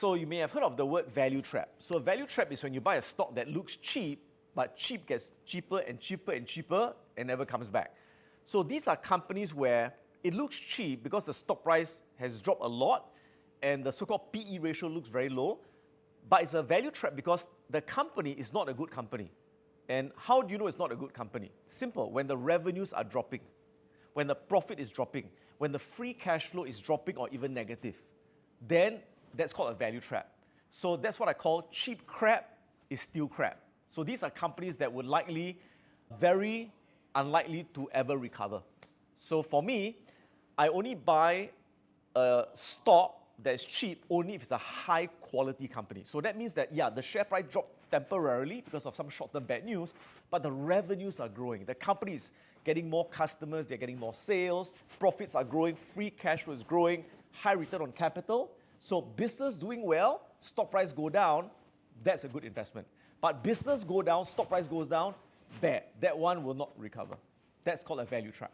So you may have heard of the word value trap. So a value trap is when you buy a stock that looks cheap, but cheap gets cheaper and cheaper and cheaper and never comes back. So these are companies where it looks cheap because the stock price has dropped a lot and the so-called PE ratio looks very low, but it's a value trap because the company is not a good company. And how do you know it's not a good company? Simple, when the revenues are dropping, when the profit is dropping, when the free cash flow is dropping or even negative, then that's called a value trap. So that's what I call cheap crap is still crap. So these are companies that would likely, very unlikely to ever recover. So for me, I only buy a stock that's cheap only if it's a high quality company. So that means that, yeah, the share price dropped temporarily because of some short-term bad news, but the revenues are growing. The company is getting more customers, they're getting more sales, profits are growing, free cash flow is growing, high return on capital. So business doing well, stock price go down, that's a good investment. But business go down, stock price goes down, bad. That one will not recover. That's called a value trap.